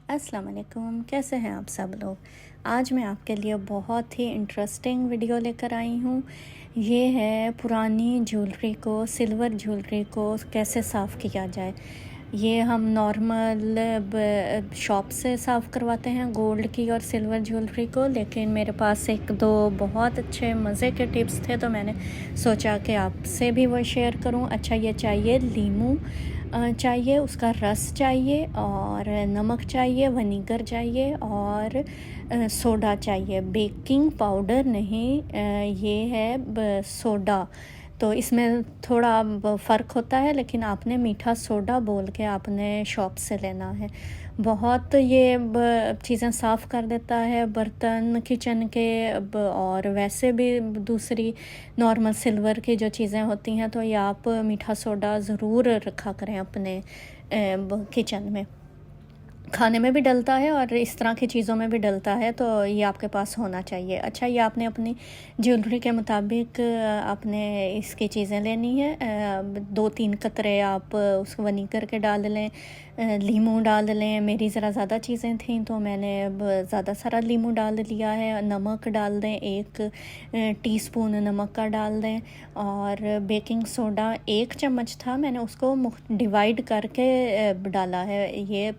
अस्सलाम वालेकुम, कैसे हैं आप सब लोग। आज मैं आपके लिए बहुत ही इंटरेस्टिंग वीडियो लेकर आई हूँ। ये है पुरानी ज्वेलरी को, सिल्वर ज्वेलरी को कैसे साफ़ किया जाए। ये हम नॉर्मल शॉप से साफ़ करवाते हैं गोल्ड की और सिल्वर ज्वेलरी को, लेकिन मेरे पास एक दो बहुत अच्छे मज़े के टिप्स थे तो मैंने सोचा कि आपसे भी वो शेयर करूं। अच्छा, ये चाहिए लीमू चाहिए, उसका रस चाहिए और नमक चाहिए, वनीगर चाहिए और सोडा चाहिए। बेकिंग पाउडर नहीं, ये है सोडा। तो इसमें थोड़ा फ़र्क होता है, लेकिन आपने मीठा सोडा बोल के आपने शॉप से लेना है। बहुत ये चीज़ें साफ़ कर देता है बर्तन किचन के और वैसे भी दूसरी नॉर्मल सिल्वर की जो चीज़ें होती हैं, तो ये आप मीठा सोडा ज़रूर रखा करें अपने किचन में। खाने में भी डलता है और इस तरह की चीज़ों में भी डलता है, तो ये आपके पास होना चाहिए। अच्छा, ये आपने अपनी ज्वेलरी के मुताबिक आपने इसकी चीज़ें लेनी है। 2-3 कतरे आप उसको वनीगर के डाल लें, लीमू डाल लें। मेरी ज़रा ज़्यादा चीज़ें थीं तो मैंने अब ज़्यादा सारा लीमू डाल लिया है। नमक डाल दें, 1 टीस्पून नमक का डाल दें और बेकिंग सोडा 1 चम्मच था, मैंने उसको डिवाइड करके डाला है। ये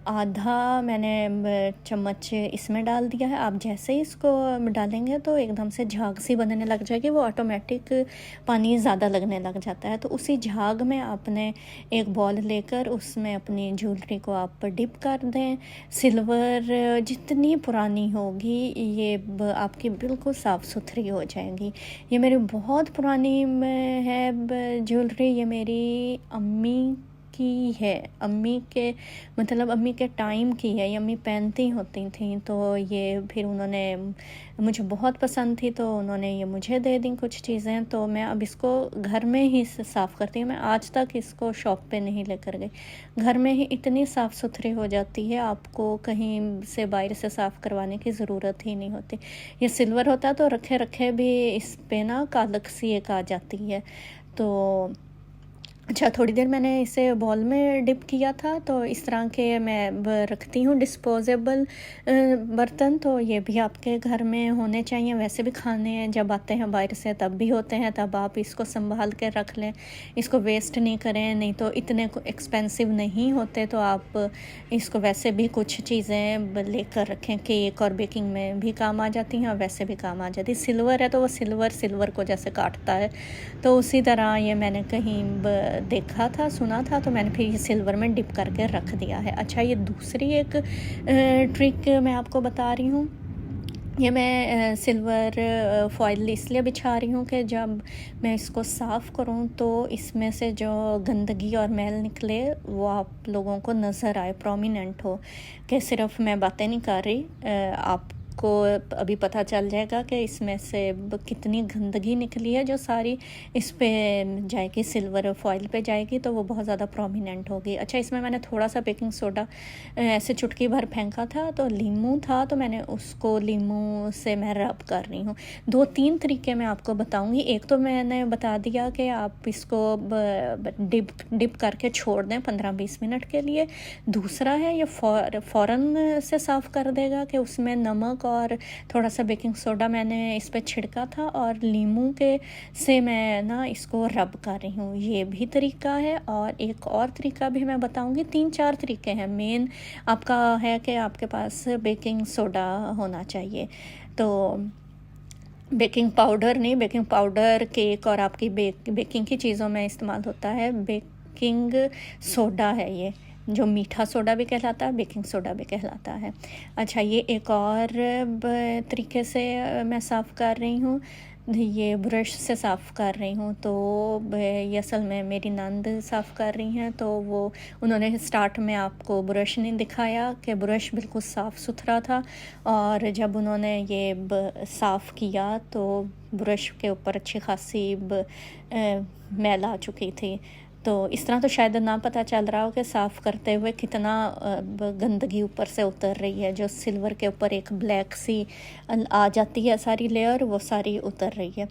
आधा मैंने चम्मच इसमें डाल दिया है। आप जैसे ही इसको डालेंगे तो एकदम से झाग सी बनने लग जाएगी, वो ऑटोमेटिक पानी ज़्यादा लगने लग जाता है। तो उसी झाग में आपने एक बॉल लेकर उसमें अपनी ज्वेलरी को आप डिप कर दें। सिल्वर जितनी पुरानी होगी ये आपकी बिल्कुल साफ़ सुथरी हो जाएगी। ये मेरी बहुत पुरानी है ज्वेलरी, ये मेरी अम्मी की है। अम्मी के मतलब अम्मी के टाइम की है, ये अम्मी पहनती होती थी, तो ये फिर उन्होंने मुझे बहुत पसंद थी तो उन्होंने ये मुझे दे दी कुछ चीज़ें। तो मैं अब इसको घर में ही साफ़ करती हूँ। मैं आज तक इसको शॉप पे नहीं लेकर गई, घर में ही इतनी साफ़ सुथरी हो जाती है, आपको कहीं से बाहर से साफ़ करवाने की ज़रूरत ही नहीं होती। ये सिल्वर होता तो रखे रखे भी इस पे ना कालक सी एक आ जाती है। तो अच्छा, थोड़ी देर मैंने इसे बॉल में डिप किया था, तो इस तरह के मैं रखती हूँ डिस्पोजेबल बर्तन। तो ये भी आपके घर में होने चाहिए। वैसे भी खाने जब आते हैं बाहर से तब भी होते हैं, तब आप इसको संभाल के रख लें, इसको वेस्ट नहीं करें। नहीं तो इतने एक्सपेंसिव नहीं होते, तो आप इसको वैसे भी कुछ चीज़ें लेकर रखें। केक और बेकिंग में भी काम आ जाती हैं और वैसे भी काम आ जाती है। सिल्वर है तो वो सिल्वर को जैसे काटता है, तो उसी तरह ये मैंने कहीं देखा था, सुना था, तो मैंने फिर ये सिल्वर में डिप करके रख दिया है। अच्छा, ये दूसरी एक ट्रिक मैं आपको बता रही हूँ। ये मैं सिल्वर फॉइल इसलिए बिछा रही हूँ कि जब मैं इसको साफ़ करूँ तो इसमें से जो गंदगी और मैल निकले वो आप लोगों को नज़र आए, प्रोमिनेंट हो, कि सिर्फ मैं बातें नहीं कर रही। आपको अभी पता चल जाएगा कि इसमें से कितनी गंदगी निकली है, जो सारी इस पे जाएगी, सिल्वर फॉइल पे जाएगी, तो वो बहुत ज़्यादा प्रोमिनेंट होगी। अच्छा, इसमें मैंने थोड़ा सा बेकिंग सोडा ऐसे चुटकी भर फेंका था, तो लीमू था तो मैंने उसको लीमू से मैं रब कर रही हूँ। 2-3 तरीके मैं आपको बताऊँगी। एक तो मैंने बता दिया कि आप इसको डिप करके छोड़ दें 15-20 मिनट के लिए। दूसरा है, ये फ़ौरन से साफ़ कर देगा कि उसमें नमक और थोड़ा सा बेकिंग सोडा मैंने इस पे छिड़का था और लीमू के से मैं ना इसको रब कर रही हूँ। ये भी तरीका है और एक और तरीका भी मैं बताऊँगी। 3-4 तरीके हैं। मेन आपका है कि आपके पास बेकिंग सोडा होना चाहिए। तो बेकिंग पाउडर नहीं, बेकिंग पाउडर केक और आपकी बेकिंग की चीज़ों में इस्तेमाल होता है। बेकिंग सोडा है ये, जो मीठा सोडा भी कहलाता है, बेकिंग सोडा भी कहलाता है। अच्छा, ये एक और तरीके से मैं साफ़ कर रही हूँ। ये ब्रश से साफ़ कर रही हूँ। तो ये असल में मेरी नंद साफ़ कर रही हैं, तो वो उन्होंने स्टार्ट में आपको ब्रश नहीं दिखाया कि ब्रश बिल्कुल साफ़ सुथरा था, और जब उन्होंने ये साफ़ किया तो ब्रश के ऊपर अच्छी खासी मैल आ चुकी थी। तो इस तरह तो शायद ना पता चल रहा हो कि साफ़ करते हुए कितना गंदगी ऊपर से उतर रही है। जो सिल्वर के ऊपर एक ब्लैक सी आ जाती है सारी लेयर, वो सारी उतर रही है।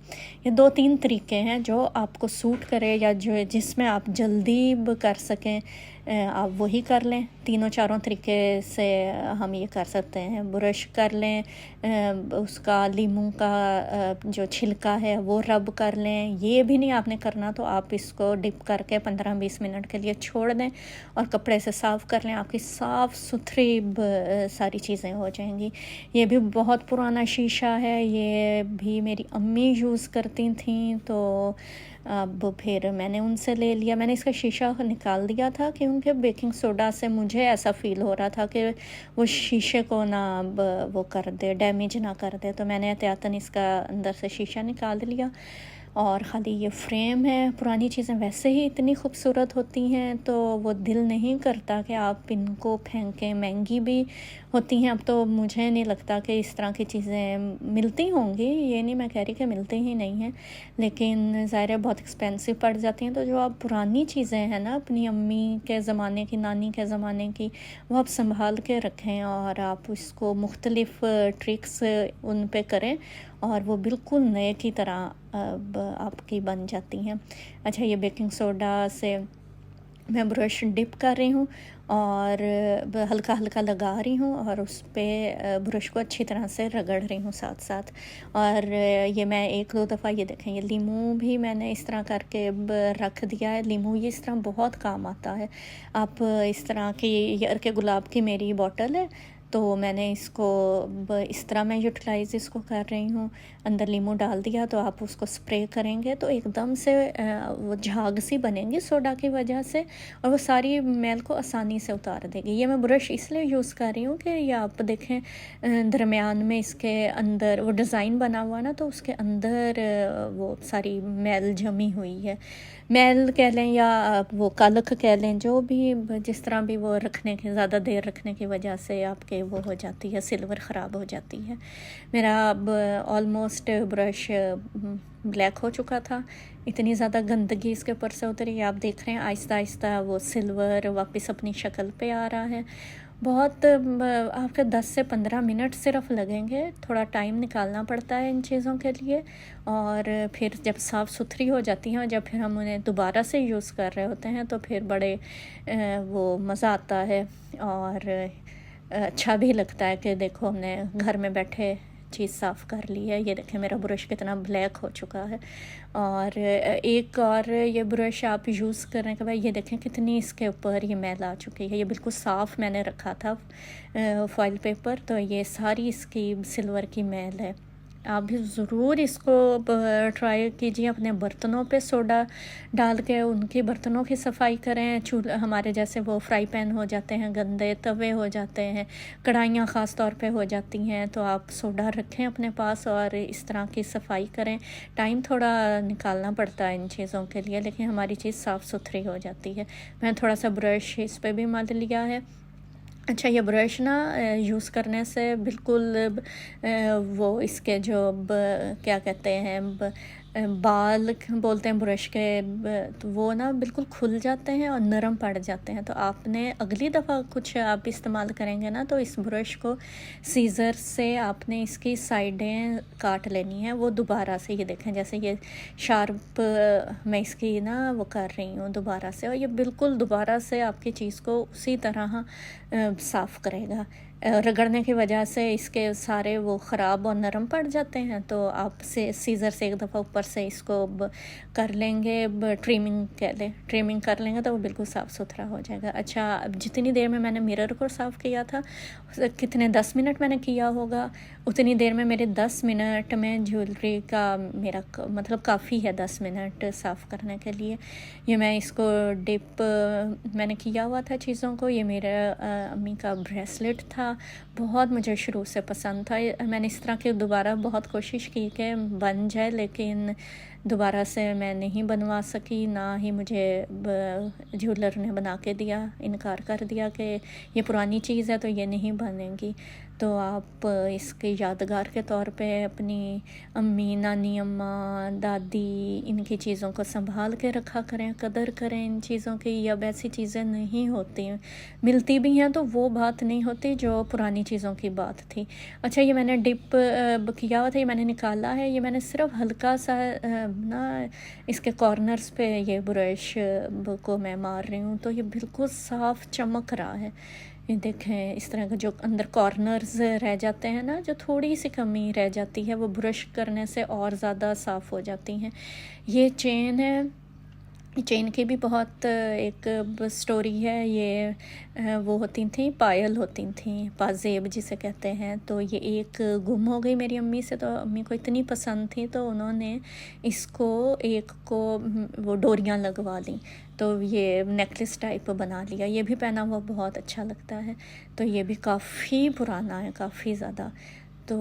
ये 2-3 तरीके हैं जो आपको सूट करे या जो जिसमें आप जल्दी कर सकें आप वही कर लें। तीनों चारों तरीके से हम ये कर सकते हैं। ब्रश कर लें, उसका लीमू का जो छिलका है वो रब कर लें। ये भी नहीं आपने करना तो आप इसको डिप करके 15-20 मिनट के लिए छोड़ दें और कपड़े से साफ़ कर लें। आपकी साफ़ सुथरी सारी चीज़ें हो जाएंगी। ये भी बहुत पुराना शीशा है, ये भी मेरी अम्मी यूज़ करती थी, तो अब फिर मैंने उनसे ले लिया। मैंने इसका शीशा निकाल दिया था क्योंकि बेकिंग सोडा से मुझे ऐसा फ़ील हो रहा था कि वो शीशे को ना अब वो कर दे, डैमेज ना कर दे, तो मैंने एहतियातन इसका अंदर से शीशा निकाल लिया और ख़ाली ये फ्रेम है। पुरानी चीज़ें वैसे ही इतनी खूबसूरत होती हैं तो वो दिल नहीं करता कि आप इनको फेंकें। महंगी भी होती हैं, अब तो मुझे नहीं लगता कि इस तरह की चीज़ें मिलती होंगी, ये नहीं मैं कह रही कि मिलती ही नहीं हैं, लेकिन ज़ाहिर है बहुत एक्सपेंसिव पड़ जाती हैं। तो जो आप पुरानी चीज़ें हैं ना, अपनी अम्मी के ज़माने की, नानी के ज़माने की, वो आप संभाल के रखें और आप इसको मुख्तलिफ़ ट्रिक्स उन पे करें और वो बिल्कुल नए की तरह अब आपकी बन जाती हैं। अच्छा, ये बेकिंग सोडा से मैं ब्रश डिप कर रही हूँ और हल्का हल्का लगा रही हूँ और उस पे ब्रश को अच्छी तरह से रगड़ रही हूँ साथ साथ। और ये मैं 1-2 दफ़ा, ये देखें, ये लीमू भी मैंने इस तरह करके रख दिया है। लीमू ये इस तरह बहुत काम आता है। आप इस तरह की, ये अर्के गुलाब की मेरी बॉटल है, तो मैंने इसको इस तरह मैं यूटिलाइज़ इसको कर रही हूँ। अंदर लीमू डाल दिया तो आप उसको स्प्रे करेंगे तो एकदम से वो झाग सी बनेंगी सोडा की वजह से और वो सारी मैल को आसानी से उतार देगी। ये मैं ब्रश इसलिए यूज़ कर रही हूँ कि ये आप देखें दरमियान में इसके अंदर वो डिज़ाइन बना हुआ ना, तो उसके अंदर वो सारी मैल जमी हुई है। मैल कह लें या वो कालख कह लें, जो भी जिस तरह भी वो रखने के, ज़्यादा देर रखने की वजह से आपके वो हो जाती है, सिल्वर ख़राब हो जाती है। मेरा अब ऑलमोस्ट ब्रश ब्लैक हो चुका था। इतनी ज़्यादा गंदगी इसके ऊपर से उतरी, आप देख रहे हैं आहिस्ता आहिस्ता वो सिल्वर वापस अपनी शक्ल पे आ रहा है। बहुत आपके 10 से 15 मिनट सिर्फ लगेंगे। थोड़ा टाइम निकालना पड़ता है इन चीज़ों के लिए और फिर जब साफ़ सुथरी हो जाती हैं और जब फिर हम उन्हें दोबारा से यूज़ कर रहे होते हैं तो फिर बड़े वो मज़ा आता है और अच्छा भी लगता है कि देखो हमने घर में बैठे चीज़ साफ़ कर ली है। ये देखें मेरा ब्रश कितना ब्लैक हो चुका है। और एक और ये ब्रश आप यूज़ करने के बाद ये देखें कितनी इसके ऊपर ये मैल आ चुकी है। ये बिल्कुल साफ़ मैंने रखा था फॉइल पेपर, तो ये सारी इसकी सिल्वर की मैल है। आप भी ज़रूर इसको ट्राई कीजिए। अपने बर्तनों पे सोडा डाल के उनके बर्तनों की सफाई करें। चूल्हा हमारे जैसे वो फ्राई पैन हो जाते हैं गंदे, तवे हो जाते हैं, कढ़ाइयाँ ख़ास तौर पे हो जाती हैं, तो आप सोडा रखें अपने पास और इस तरह की सफाई करें। टाइम थोड़ा निकालना पड़ता है इन चीज़ों के लिए, लेकिन हमारी चीज़ साफ़ सुथरी हो जाती है। मैंने थोड़ा सा ब्रश इस पर भी मल लिया है। अच्छा, ये ब्रश ना यूज़ करने से बिल्कुल वो इसके जो क्या कहते हैं बाल बोलते हैं ब्रश के, तो वो ना बिल्कुल खुल जाते हैं और नरम पड़ जाते हैं। तो आपने अगली दफ़ा कुछ आप इस्तेमाल करेंगे ना, तो इस ब्रश को सीज़र से आपने इसकी साइडें काट लेनी है। वो दोबारा से, ये देखें जैसे ये शार्प मैं इसकी ना वो कर रही हूँ दोबारा से, और ये बिल्कुल दोबारा से आपकी चीज़ को उसी तरह साफ़ करेगा। रगड़ने की वजह से इसके सारे वो ख़राब और नरम पड़ जाते हैं, तो आप से सीज़र से एक दफ़ा ऊपर से इसको कर लेंगे, ट्रिमिंग कह लें, ट्रिमिंग कर लेंगे तो वो बिल्कुल साफ़ सुथरा हो जाएगा। अच्छा, अब जितनी देर में मैंने मिरर को साफ़ किया था, कितने 10 मिनट मैंने किया होगा, उतनी देर में मेरे 10 मिनट में ज्वेलरी का मेरा मतलब काफ़ी है 10 मिनट साफ़ करने के लिए। ये मैं इसको डिप मैंने किया हुआ था चीज़ों को। ये मेरा अम्मी का ब्रेसलेट था, बहुत मुझे शुरू से पसंद था। मैंने इस तरह की दोबारा बहुत कोशिश की कि बन जाए, लेकिन दोबारा से मैं नहीं बनवा सकी, ना ही मुझे ज्वेलर ने बना के दिया, इनकार कर दिया कि ये पुरानी चीज़ है तो ये नहीं बनेगी। तो आप इसके यादगार के तौर पे अपनी अम्मी, नानी अम्मा, दादी, इनकी चीज़ों को संभाल के रखा करें, कदर करें इन चीज़ों की। अब ऐसी चीज़ें नहीं होती, मिलती भी हैं तो वो बात नहीं होती जो पुरानी चीज़ों की बात थी। अच्छा, ये मैंने डिप किया हुआ था, ये मैंने निकाला है। ये मैंने सिर्फ हल्का सा अब ना इसके कॉर्नर्स पे ये ब्रश को मैं मार रही हूँ तो ये बिल्कुल साफ चमक रहा है। ये देखें इस तरह का जो अंदर कॉर्नर्स रह जाते हैं ना, जो थोड़ी सी कमी रह जाती है वो ब्रश करने से और ज़्यादा साफ़ हो जाती हैं। ये चेन है, चेन की भी बहुत एक स्टोरी है। ये वो होती थी, पायल होती थी, पाजेब जिसे कहते हैं। तो ये एक गुम हो गई मेरी अम्मी से, तो अम्मी को इतनी पसंद थी तो उन्होंने इसको एक को वो डोरियां लगवा ली, तो ये नेकलेस टाइप बना लिया। ये भी पहना हुआ बहुत अच्छा लगता है। तो ये भी काफ़ी पुराना है, काफ़ी ज़्यादा। तो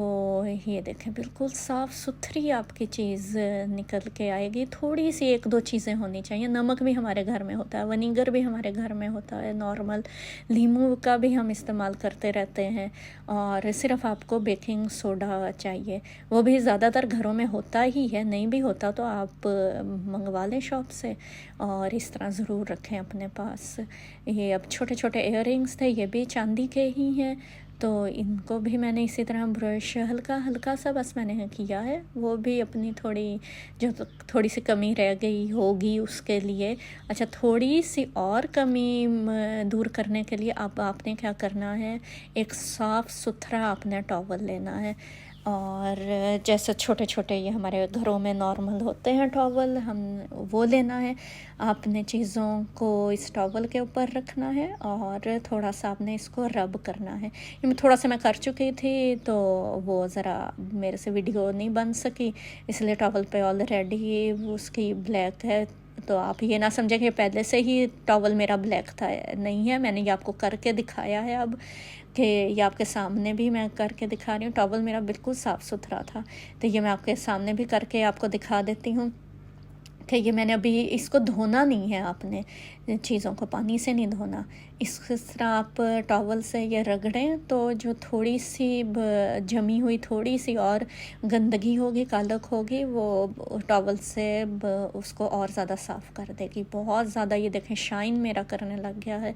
ये देखें बिल्कुल साफ़ सुथरी आपकी चीज़ निकल के आएगी। थोड़ी सी एक दो चीज़ें होनी चाहिए। नमक भी हमारे घर में होता है, विनेगर भी हमारे घर में होता है, नॉर्मल लीमू का भी हम इस्तेमाल करते रहते हैं, और सिर्फ आपको बेकिंग सोडा चाहिए। वो भी ज़्यादातर घरों में होता ही है, नहीं भी होता तो आप मंगवा लें शॉप से, और इस तरह ज़रूर रखें अपने पास। ये अब छोटे छोटे इयररिंग्स थे, ये भी चांदी के ही हैं, तो इनको भी मैंने इसी तरह ब्रश हल्का हल्का सा बस मैंने किया है। वो भी अपनी थोड़ी सी कमी रह गई होगी उसके लिए। अच्छा, थोड़ी सी और कमी दूर करने के लिए अब आपने क्या करना है, एक साफ़ सुथरा आपने टॉवल लेना है, और जैसे छोटे छोटे ये हमारे घरों में नॉर्मल होते हैं टॉवल, हम वो लेना है। आपने चीज़ों को इस टॉवल के ऊपर रखना है और थोड़ा सा आपने इसको रब करना है। ये थोड़ा सा मैं कर चुकी थी तो वो ज़रा मेरे से वीडियो नहीं बन सकी, इसलिए टॉवल पे ऑलरेडी उसकी ब्लैक है। तो आप ये ना समझें कि पहले से ही टॉवल मेरा ब्लैक था, नहीं है। मैंने ये आपको करके दिखाया है अब, कि ये आपके सामने भी मैं करके दिखा रही हूँ। टॉवल मेरा बिल्कुल साफ़ सुथरा था, तो ये मैं आपके सामने भी करके आपको दिखा देती हूँ कि ये मैंने अभी इसको धोना नहीं है। आपने चीज़ों को पानी से नहीं धोना। इस तरह आप टॉवल से ये रगड़ें तो जो थोड़ी सी जमी हुई थोड़ी सी और गंदगी होगी, कालक होगी, वो टॉवल से उसको और ज़्यादा साफ़ कर देगी। बहुत ज़्यादा ये देखें शाइन मेरा करने लग गया है।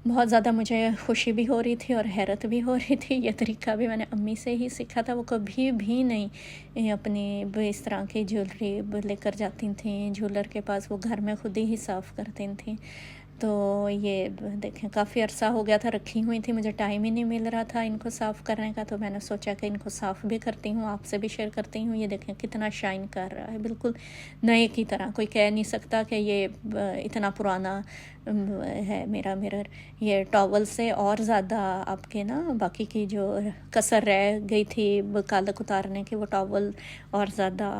बहुत ज़्यादा मुझे खुशी भी हो रही थी और हैरत भी हो रही थी। ये तरीका भी मैंने अम्मी से ही सीखा था। वो कभी भी नहीं अपनी इस तरह की ज्वेलरी लेकर जाती थी ज्वेलर के पास, वो घर में खुद ही साफ़ करती थी। तो ये देखें काफ़ी अरसा हो गया था रखी हुई थी, मुझे टाइम ही नहीं मिल रहा था इनको साफ़ करने का, तो मैंने सोचा कि इनको साफ़ भी करती हूँ, आपसे भी शेयर करती हूँ। ये देखें कितना शाइन कर रहा है, बिल्कुल नए की तरह। कोई कह नहीं सकता कि ये इतना पुराना है मेरा मिरर। ये टॉवल से और ज़्यादा आपके ना बाकी की जो कसर रह गई थी कालक उतारने की, वो टॉवल और ज़्यादा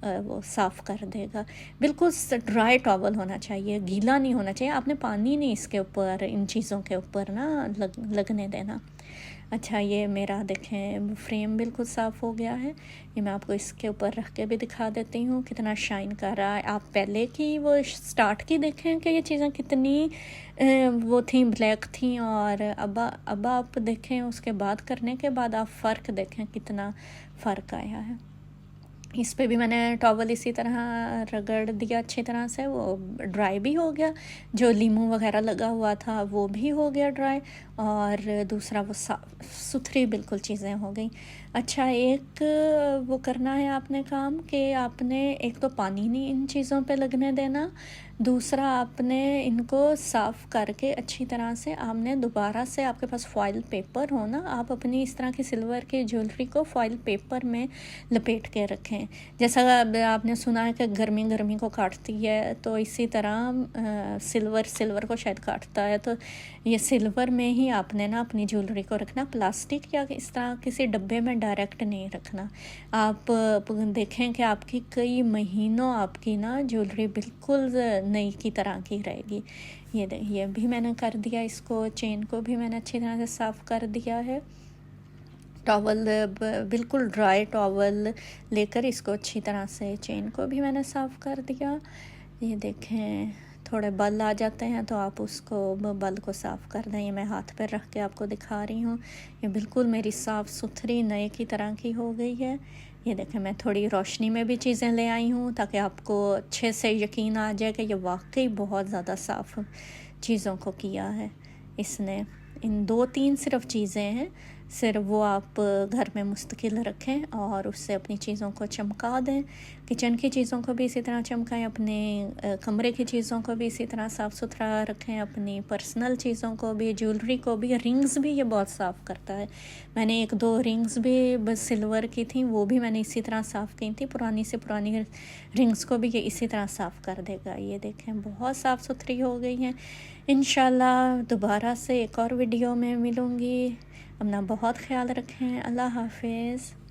वो साफ़ कर देगा। बिल्कुल ड्राई टॉवल होना चाहिए, गीला नहीं होना चाहिए। आपने पानी नहीं इसके ऊपर, इन चीज़ों के ऊपर ना लगने देना। अच्छा, ये मेरा देखें फ्रेम बिल्कुल साफ़ हो गया है। ये मैं आपको इसके ऊपर रख के भी दिखा देती हूँ कितना शाइन कर रहा है। आप पहले की वो स्टार्ट की देखें कि ये चीज़ें कितनी वो थी, ब्लैक थी, और अब आप देखें उसके बाद करने के बाद आप फ़र्क देखें कितना फ़र्क आया है। इस पे भी मैंने टॉवल इसी तरह रगड़ दिया अच्छी तरह से, वो ड्राई भी हो गया। जो लीमू वगैरह लगा हुआ था वो भी हो गया ड्राई, और दूसरा वो साफ सुथरी बिल्कुल चीज़ें हो गई। अच्छा, एक वो करना है आपने काम कि आपने एक तो पानी नहीं इन चीज़ों पे लगने देना, दूसरा आपने इनको साफ़ करके अच्छी तरह से आपने दोबारा से, आपके पास फॉइल पेपर हो ना, आप अपनी इस तरह की सिल्वर की ज्वेलरी को फॉइल पेपर में लपेट के रखें। जैसा आपने सुना है कि गर्मी गर्मी को काटती है, तो इसी तरह सिल्वर को शायद काटता है। तो ये सिल्वर में ही आपने ना अपनी ज्वेलरी को रखना, प्लास्टिक या इस तरह किसी डब्बे में डायरेक्ट नहीं रखना। आप देखें कि आपकी कई महीनों आपकी ना ज्वेलरी बिल्कुल नई की तरह की रहेगी। ये भी मैंने कर दिया, इसको चेन को भी मैंने अच्छी तरह से साफ़ कर दिया है। टॉवल बिल्कुल ड्राई टॉवल लेकर इसको अच्छी तरह से चेन को भी मैंने साफ़ कर दिया। ये देखें थोड़े बल आ जाते हैं तो आप उसको बल को साफ़ कर दें। ये मैं हाथ पर रख के आपको दिखा रही हूँ। ये बिल्कुल मेरी साफ़ सुथरी नए की तरह की हो गई है। ये देखें मैं थोड़ी रोशनी में भी चीज़ें ले आई हूँ ताकि आपको अच्छे से यकीन आ जाए कि ये वाकई बहुत ज़्यादा साफ़ चीज़ों को किया है इसने। इन 2-3 सिर्फ चीज़ें हैं सिर्फ वो आप घर में मुस्तकिल रखें और उससे अपनी चीज़ों को चमका दें। किचन की चीज़ों को भी इसी तरह चमकाएं, अपने कमरे की चीज़ों को भी इसी तरह साफ़ सुथरा रखें, अपनी पर्सनल चीज़ों को भी, ज्वेलरी को भी, रिंग्स भी ये बहुत साफ़ करता है। मैंने 1-2 रिंग्स भी बस सिल्वर की थी, वो भी मैंने इसी तरह साफ़ की थी। पुरानी से पुरानी रिंग्स को भी ये इसी तरह साफ़ कर देगा। ये देखें बहुत साफ़ सुथरी हो गई हैं। इंशाल्लाह दोबारा से एक और वीडियो में मिलूँगी। अपना बहुत ख्याल रखें। अल्लाह हाफ़िज़।